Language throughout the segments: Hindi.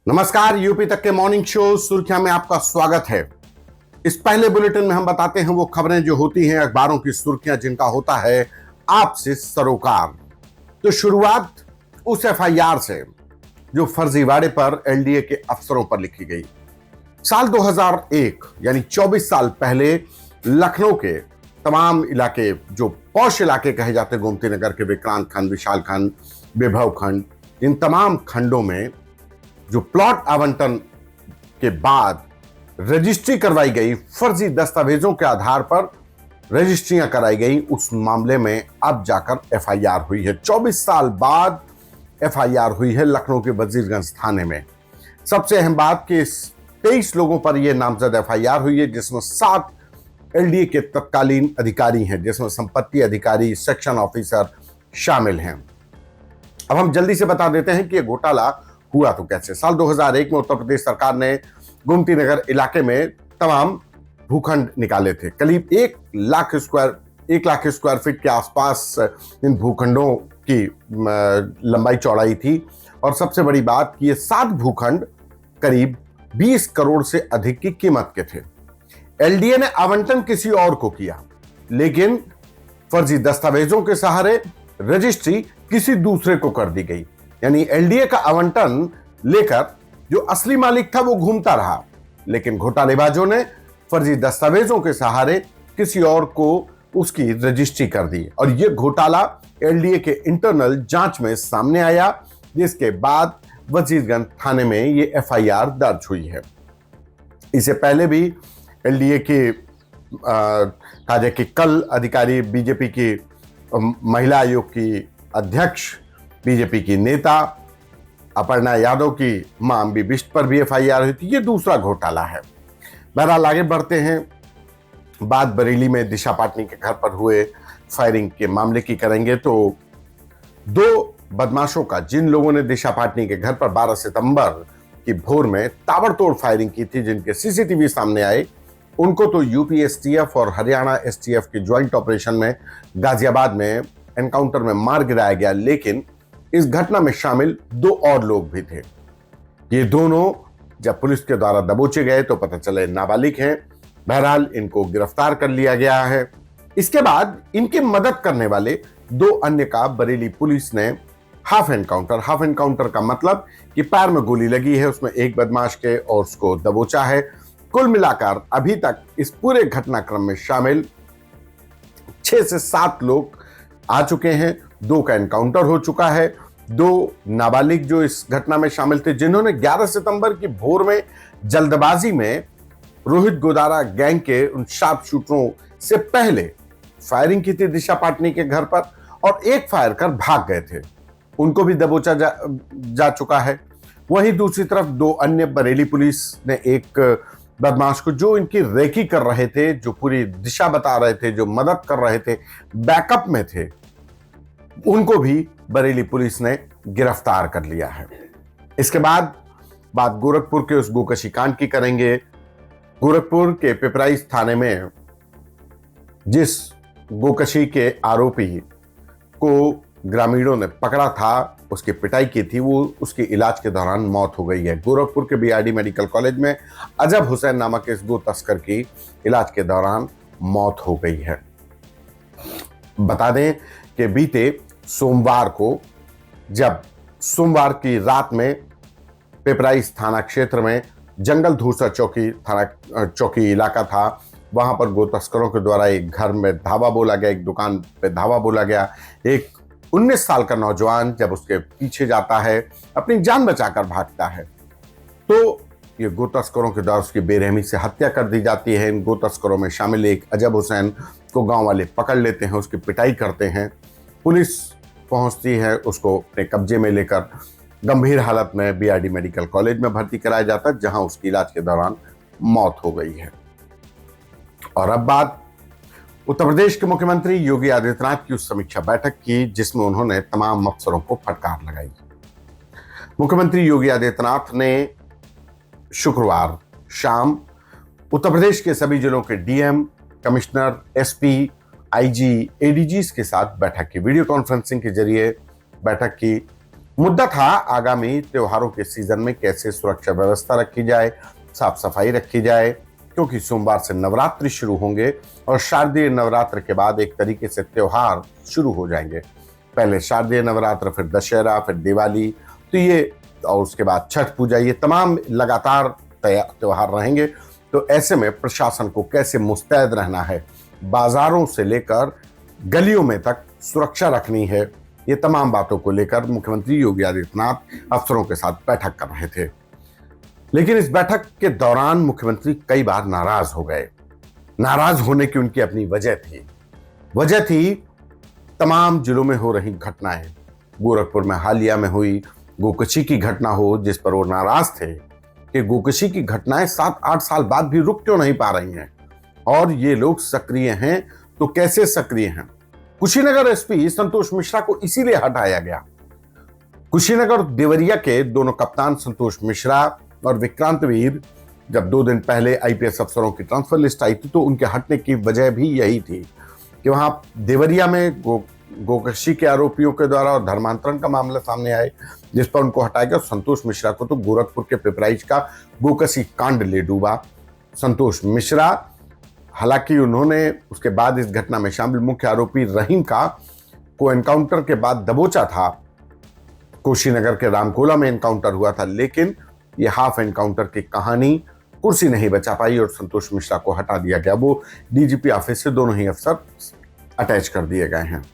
नमस्कार, यूपी तक के मॉर्निंग शो सुर्खियां में आपका स्वागत है। इस पहले बुलेटिन में हम बताते हैं वो खबरें जो होती हैं अखबारों की सुर्खियां, जिनका होता है आपसे सरोकार। तो शुरुआत उस एफआईआर से जो फर्जीवाड़े पर एलडीए के अफसरों पर लिखी गई। साल 2001 यानी 24 साल पहले लखनऊ के तमाम इलाके, जो पौष इलाके कहे जाते हैं, गोमती नगर के विक्रांत खंड, विशाल खंड, विभव खंड, इन तमाम खंडों में जो प्लॉट आवंटन के बाद रजिस्ट्री करवाई गई, फर्जी दस्तावेजों के आधार पर रजिस्ट्रियां कराई गई, उस मामले में अब जाकर एफआईआर हुई है। 24 साल बाद एफआईआर हुई है लखनऊ के वजीरगंज थाने में। सबसे अहम बात कि 23 लोगों पर यह नामजद एफआईआर हुई है, जिसमें 7 एलडीए के तत्कालीन अधिकारी हैं, जिसमें संपत्ति अधिकारी, सेक्शन ऑफिसर शामिल हैं। अब हम जल्दी से बता देते हैं कि यह घोटाला हुआ तो कैसे। साल 2001 में उत्तर प्रदेश सरकार ने गोमती नगर इलाके में तमाम भूखंड निकाले थे। करीब 1 लाख स्क्वायर फीट के आसपास इन भूखंडों की लंबाई चौड़ाई थी। और सबसे बड़ी बात कि ये 7 भूखंड करीब 20 करोड़ से अधिक की कीमत के थे। एलडीए ने आवंटन किसी और को किया, लेकिन फर्जी दस्तावेजों के सहारे रजिस्ट्री किसी दूसरे को कर दी गई। यानी एलडीए का आवंटन लेकर जो असली मालिक था वो घूमता रहा, लेकिन घोटालेबाजों ने फर्जी दस्तावेजों के सहारे किसी और को उसकी रजिस्ट्री कर दी। और यह घोटाला एलडीए के इंटरनल जांच में सामने आया, जिसके बाद वजीरगंज थाने में यह एफआईआर दर्ज हुई है। इससे पहले भी एलडीए के कहा जाए कि कल अधिकारी, बीजेपी की महिला आयोग की अध्यक्ष, बीजेपी की नेता अपर्णा यादव की मां अम्बी बिष्ट पर भी एफआईआर हुई थी। ये दूसरा घोटाला है। बहरहाल आगे बढ़ते हैं। बात बरेली में दिशा पाटनी के घर पर हुए फायरिंग के मामले की करेंगे। तो 2 बदमाशों का, जिन लोगों ने दिशा पाटनी के घर पर 12 सितंबर की भोर में ताबड़तोड़ फायरिंग की थी, जिनके सीसीटीवी सामने आए, उनको तो यूपी एसटीएफ और हरियाणा एसटीएफ के ज्वाइंट ऑपरेशन में गाजियाबाद में एनकाउंटर में मार गिराया गया। लेकिन इस घटना में शामिल 2 और लोग भी थे। ये दोनों जब पुलिस के द्वारा दबोचे गए तो पता चले नाबालिग हैं। बहरहाल इनको गिरफ्तार कर लिया गया है। इसके बाद इनकी मदद करने वाले 2 अन्य का बरेली पुलिस ने हाफ एनकाउंटर का मतलब कि पैर में गोली लगी है, उसमें एक बदमाश के, और उसको दबोचा है। कुल मिलाकर अभी तक इस पूरे घटनाक्रम में शामिल 6 से 7 लोग आ चुके हैं। 2 का एनकाउंटर हो चुका है। 2 नाबालिग जो इस घटना में शामिल थे, जिन्होंने 11 सितंबर की भोर में जल्दबाजी में रोहित गोदारा गैंग के उन शार्प शूटरों से पहले फायरिंग की थी दिशा पाटनी के घर पर, और एक फायर कर भाग गए थे। उनको भी दबोचा जा चुका है। वहीं दूसरी तरफ 2 अन्य बरेली पुलिस ने एक बदमाश को, जो इनकी रेकी कर रहे थे, जो पूरी दिशा बता रहे थे, जो मदद कर रहे थे, बैकअप में थे, उनको भी बरेली पुलिस ने गिरफ्तार कर लिया है। इसके बाद बात गोरखपुर के उस गोकशी कांड की करेंगे। गोरखपुर के पिपराइच थाने में जिस गोकशी के आरोपी को ग्रामीणों ने पकड़ा था, उसकी पिटाई की थी, वो उसके इलाज के दौरान मौत हो गई है। गोरखपुर के बीआरडी मेडिकल कॉलेज में अजब हुसैन नामक इस गो तस्कर की इलाज के दौरान मौत हो गई है। बता दें कि बीते सोमवार को, जब सोमवार की रात में पिपराइच थाना क्षेत्र में जंगल धूसा चौकी इलाका था, वहां पर गो तस्करों के द्वारा एक घर में धावा बोला गया, एक दुकान पे धावा बोला गया। एक 19 साल का नौजवान जब उसके पीछे जाता है, अपनी जान बचाकर भागता है, तो ये गो तस्करों के द्वारा उसकी बेरहमी से हत्या कर दी जाती है। इन गो तस्करों में शामिल एक अजब हुसैन को गांव वाले पकड़ लेते हैं, उसकी पिटाई करते हैं। पुलिस पहुंचती है, उसको अपने कब्जे में लेकर गंभीर हालत में बीआरडी मेडिकल कॉलेज में भर्ती कराया जाता है, जहां उसकी इलाज के दौरान मौत हो गई है। और अब बात उत्तर प्रदेश के मुख्यमंत्री योगी आदित्यनाथ की उस समीक्षा बैठक की, जिसमें उन्होंने तमाम अफसरों को फटकार लगाई। मुख्यमंत्री योगी आदित्यनाथ ने शुक्रवार शाम उत्तर प्रदेश के सभी जिलों के डीएम, कमिश्नर, एसपी, आईजी, एडीजीज के साथ बैठक की, वीडियो कॉन्फ्रेंसिंग के जरिए बैठक की। मुद्दा था आगामी त्योहारों के सीजन में कैसे सुरक्षा व्यवस्था रखी जाए, साफ सफाई रखी जाए, क्योंकि सोमवार से नवरात्रि शुरू होंगे और शारदीय नवरात्र के बाद एक तरीके से त्योहार शुरू हो जाएंगे। पहले शारदीय नवरात्र, फिर दशहरा, फिर दिवाली, तो ये और उसके बाद छठ पूजा, ये तमाम लगातार त्योहार रहेंगे। तो ऐसे में प्रशासन को कैसे मुस्तैद रहना है, बाजारों से लेकर गलियों में तक सुरक्षा रखनी है, ये तमाम बातों को लेकर मुख्यमंत्री योगी आदित्यनाथ अफसरों के साथ बैठक कर रहे थे। लेकिन इस बैठक के दौरान मुख्यमंत्री कई बार नाराज हो गए। नाराज होने की उनकी अपनी वजह थी तमाम जिलों में हो रही घटनाएं। गोरखपुर में हालिया में हुई गोकशी की घटना हो, जिस पर वो नाराज थे कि गोकशी की घटनाएं 7-8 साल बाद भी रुक क्यों नहीं पा रही हैं, और ये लोग सक्रिय हैं तो कैसे सक्रिय हैं। कुशीनगर एसपी संतोष मिश्रा को इसीलिए हटाया गया। कुशीनगर और देवरिया के दोनों कप्तान संतोष मिश्रा और विक्रांत वीर जब 2 दिन पहले आईपीएस अफसरों की ट्रांसफर लिस्ट आई थी, तो उनके हटने की वजह भी यही थी कि वहां देवरिया में गोकशी के आरोपियों के द्वारा और धर्मांतरण का मामला सामने आए, जिस पर उनको हटाया गया। संतोष मिश्रा को तो गोरखपुर के पिपराइच का गोकशी कांड ले डूबा। संतोष मिश्रा, हालांकि उन्होंने उसके बाद इस घटना में शामिल मुख्य आरोपी रहीम का को एनकाउंटर के बाद दबोचा था। कुशीनगर के रामकोला में एनकाउंटर हुआ था, लेकिन ये हाफ एनकाउंटर की कहानी कुर्सी नहीं बचा पाई और संतोष मिश्रा को हटा दिया गया। वो डीजीपी ऑफिस से दोनों ही अफसर अटैच कर दिए गए हैं।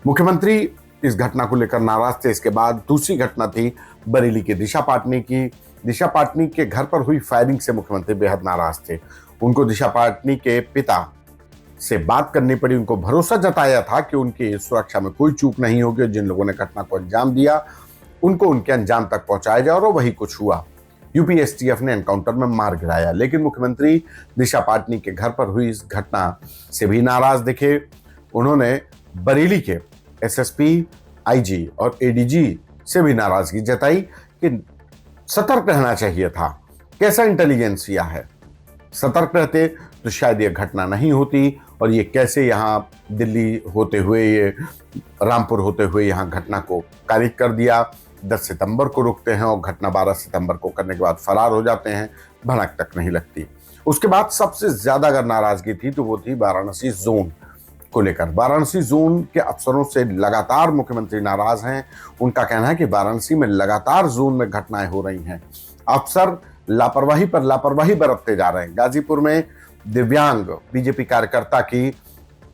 मुख्यमंत्री इस घटना को लेकर नाराज थे। इसके बाद दूसरी घटना थी बरेली के दिशा पाटनी की। दिशा पाटनी के घर पर हुई फायरिंग से मुख्यमंत्री बेहद नाराज थे। उनको दिशा पाटनी के पिता से बात करनी पड़ी। उनको भरोसा जताया था कि उनकी सुरक्षा में कोई चूक नहीं होगी, जिन लोगों ने घटना को अंजाम दिया उनको उनके अंजाम तक पहुंचाया जाए, और वही कुछ हुआ। यूपीएसटीएफ ने एनकाउंटर में मार गिराया। लेकिन मुख्यमंत्री दिशा पाटनी के घर पर हुई इस घटना से भी नाराज दिखे। उन्होंने बरेली के एसएसपी, आईजी और एडीजी से भी नाराजगी जताई कि सतर्क रहना चाहिए था। कैसा इंटेलिजेंसिया है, सतर्क रहते तो शायद ये घटना नहीं होती, और ये कैसे यहाँ दिल्ली होते हुए, ये रामपुर होते हुए यहाँ घटना को कारित कर दिया। 10 सितंबर को रुकते हैं और घटना 12 सितंबर को करने के बाद फरार हो जाते हैं, भनक तक नहीं लगती। उसके बाद सबसे ज्यादा अगर नाराजगी थी तो वो थी वाराणसी जोन को लेकर। वाराणसी जोन के अफसरों से लगातार मुख्यमंत्री नाराज हैं। उनका कहना है कि वाराणसी में लगातार जोन में घटनाएं हो रही हैं, अफसर लापरवाही पर लापरवाही बरतते जा रहे हैं। गाजीपुर में दिव्यांग बीजेपी कार्यकर्ता की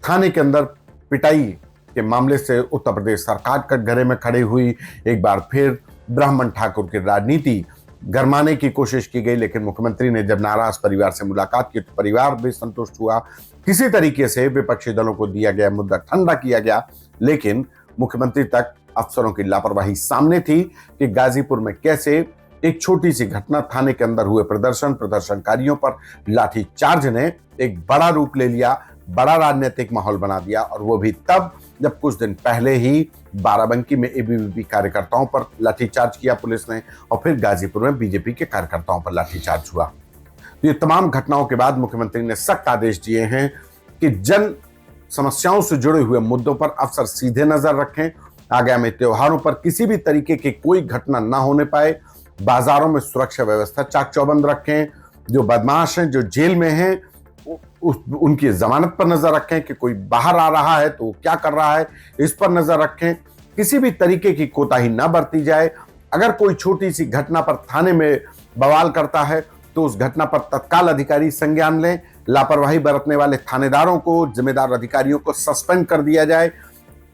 थाने के अंदर पिटाई के मामले से उत्तर प्रदेश सरकार कटघरे में खड़ी हुई। एक बार फिर ब्राह्मण ठाकुर की राजनीति गरमाने की कोशिश की गई, लेकिन मुख्यमंत्री ने जब नाराज परिवार से मुलाकात की तो परिवार भी संतुष्ट हुआ। किसी तरीके से विपक्षी दलों को दिया गया मुद्दा ठंडा किया गया, लेकिन मुख्यमंत्री तक अफसरों की लापरवाही सामने थी कि गाजीपुर में कैसे एक छोटी सी घटना, थाने के अंदर हुए प्रदर्शनकारियों पर लाठीचार्ज ने एक बड़ा रूप ले लिया, बड़ा राजनीतिक माहौल बना दिया। और वो भी तब जब कुछ दिन पहले ही बाराबंकी में एबीवीपी कार्यकर्ताओं पर लाठीचार्ज किया पुलिस ने, और फिर गाजीपुर में बीजेपी के कार्यकर्ताओं पर लाठीचार्ज हुआ। तो ये तमाम घटनाओं के बाद मुख्यमंत्री ने सख्त आदेश दिए हैं कि जन समस्याओं से जुड़े हुए मुद्दों पर अफसर सीधे नजर रखें। आगामी त्योहारों पर किसी भी तरीके की कोई घटना ना होने पाए। बाजारों में सुरक्षा व्यवस्था चाक चौबंद रखें। जो बदमाश हैं, जो जेल में हैं, उनकी जमानत पर नजर रखें कि कोई बाहर आ रहा है तो वो क्या कर रहा है, इस पर नजर रखें। किसी भी तरीके की कोताही ना बरती जाए। अगर कोई छोटी सी घटना पर थाने में बवाल करता है तो उस घटना पर तत्काल अधिकारी संज्ञान लें। लापरवाही बरतने वाले थानेदारों को, जिम्मेदार अधिकारियों को सस्पेंड कर दिया जाए,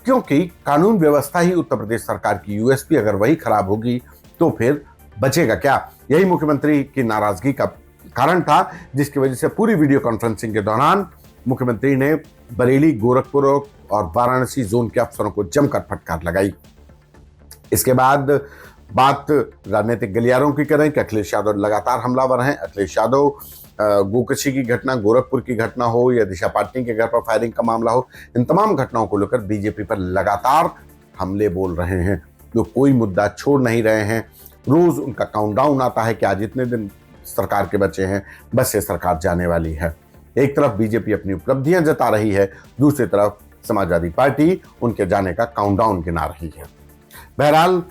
क्योंकि कानून व्यवस्था ही उत्तर प्रदेश सरकार की यूएसपी। अगर वही खराब होगी तो फिर बचेगा क्या। यही मुख्यमंत्री की नाराजगी का कारण था, जिसकी वजह से पूरी वीडियो कॉन्फ्रेंसिंग के दौरान मुख्यमंत्री ने बरेली, गोरखपुर और वाराणसी जोन के अफसरों को जमकर फटकार लगाई। इसके बाद बात राजनीतिक गलियारों की करें कि अखिलेश यादव लगातार हमलावर हैं। अखिलेश यादव गोकशी की घटना, गोरखपुर की घटना हो या दिशा पाटनी के घर पर फायरिंग का मामला हो, इन तमाम घटनाओं को लेकर बीजेपी पर लगातार हमले बोल रहे हैं। जो कोई मुद्दा छोड़ नहीं रहे हैं। रोज उनका काउंटडाउन आता है कि आज इतने दिन सरकार के बचे हैं, बस ये सरकार जाने वाली है। एक तरफ बीजेपी अपनी उपलब्धियां जता रही है, दूसरी तरफ समाजवादी पार्टी उनके जाने का काउंटडाउन गिना रही है। बहरहाल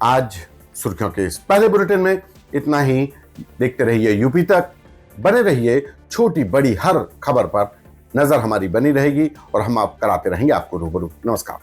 आज सुर्खियों के इस पहले बुलेटिन में इतना ही। देखते रहिए यूपी तक, बने रहिए, छोटी बड़ी हर खबर पर नजर हमारी बनी रहेगी और हम आप कराते रहेंगे आपको रूबरू। नमस्कार।